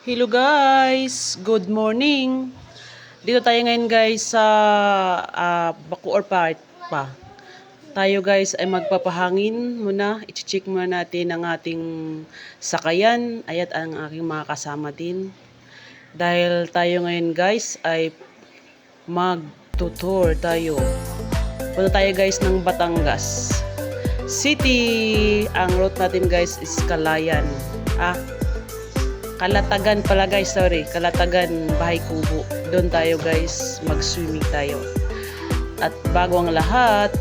Hello guys, good morning. Dito tayo ngayon guys sa Bacoor Park pa. Tayo guys ay magpapahangin muna. I-check muna natin ang ating sakayan. Ayat ang aking mga kasama din. Dahil tayo ngayon guys ay mag-tour tayo. Punta tayo guys ng Batangas City. Ang route natin guys is Calayan. Kalatagan pala guys, sorry. Kalatagan, Bahay Kubo. Doon tayo guys, mag-swimming tayo. At bago ang lahat,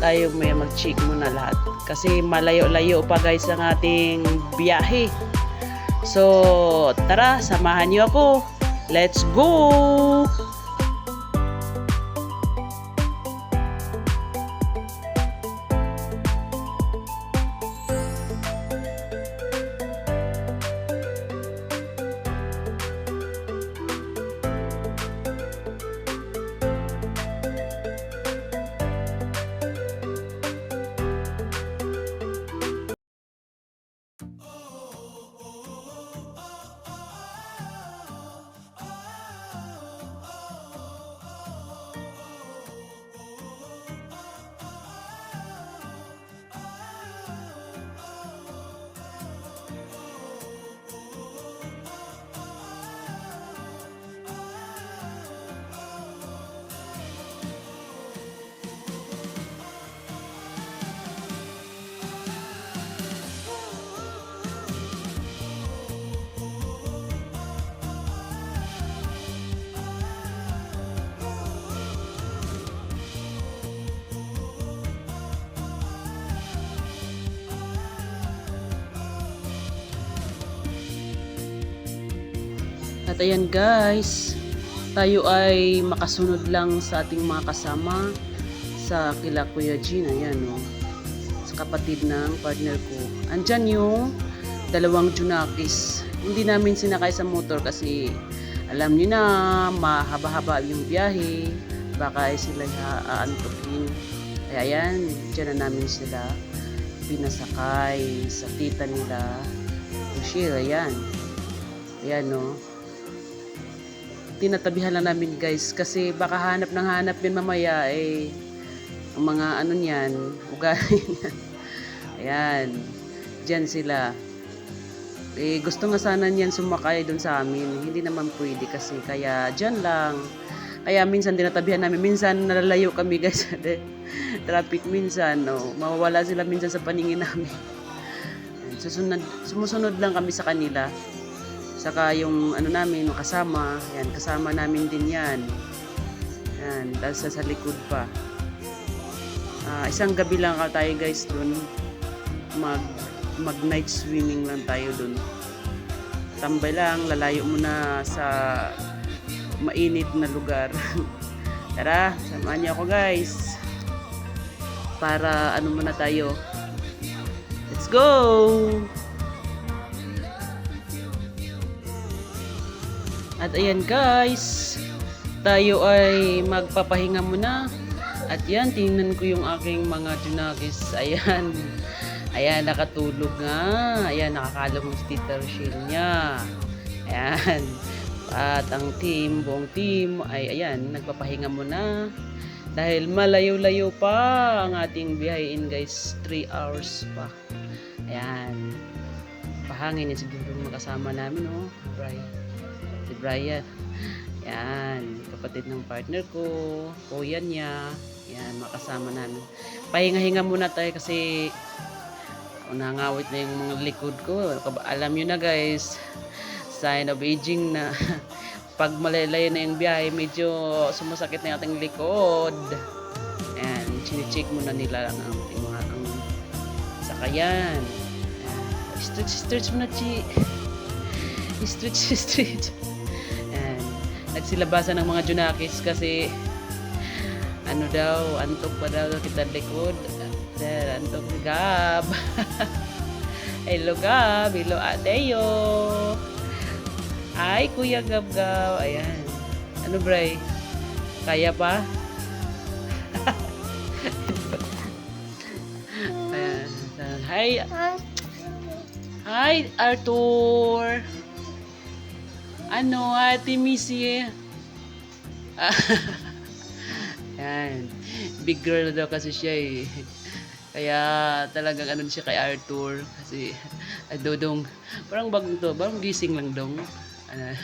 tayo may mag-check muna lahat. Kasi malayo-layo pa guys ang ating biyahe. So, tara, samahan niyo ako. Let's go! At ayan guys, tayo ay makasunod lang sa ating mga kasama sa kila Kuya Jean. Ayan o, sa kapatid ng partner ko. Andyan yung dalawang Junakis. Hindi namin sinakay sa motor kasi alam niyo na mahaba-haba yung biyahe. Baka ay sila aantukin. Kaya ayan, dyan na namin sila pinasakay sa tita nila. Rochelle, ayan. Ayan o. Tinatabihan lang namin guys kasi baka hanap din mamaya ang mga ano niyan, ugali niyan. Ayan, dyan sila. Gusto nga sana niyan sumakay doon sa amin, hindi naman pwede kasi kaya dyan lang. Kaya minsan tinatabihan namin, minsan nalalayo kami guys. Traffic minsan, mawawala sila minsan sa paningin namin. Sumusunod lang kami sa kanila. Saka yung ano namin, kasama, yan, kasama namin din yan. Yan, dahil sa likod pa. Isang gabi lang tayo guys dun. Mag night swimming lang tayo dun. Tambay lang, lalayo muna sa mainit na lugar. Tara, samahan niyo ako guys. Para ano muna tayo. Let's go! At ayan guys, tayo ay magpapahinga muna. At yan, tingnan ko yung aking mga Junakis. Ayan, ayan, nakatulog nga. Ayan, nakakalong si Tita Rochelle niya. Ayan, at ang buong team ay ayan, nagpapahinga muna. Dahil malayo-layo pa ang ating biyahin guys, 3 hours pa. Ayan, pahangin niya siguro makasama namin, si Brian. Yan, kapatid ng partner ko, kuya niya. Yan, makasama namin. Pahinga-hinga muna tayo kasi nangawit na yung mga likod ko. Alam nyo na guys, sign of aging na. Pag malalayo na yung biyahe, medyo sumasakit na yung ating likod. Yan, chine-check muna nila ang mga sakayan. Stretch muna, Chi. Stretch. Nagsilabasan ng mga Junakis kasi ano daw, antok pa daw kita likod. Antok ni Gab. Hello Gab, hello Ateyo. Ay, Kuya Gab. Ayan. Ano Bray? Kaya pa? Ayan. Hi. Hi Arthur. Ano, Ate Missy? Ah, yan. Big girl na daw kasi siya eh. Kaya talagang ano siya kay Arthur. Kasi, Dodong, parang bagong to, parang gising lang dong. Ano,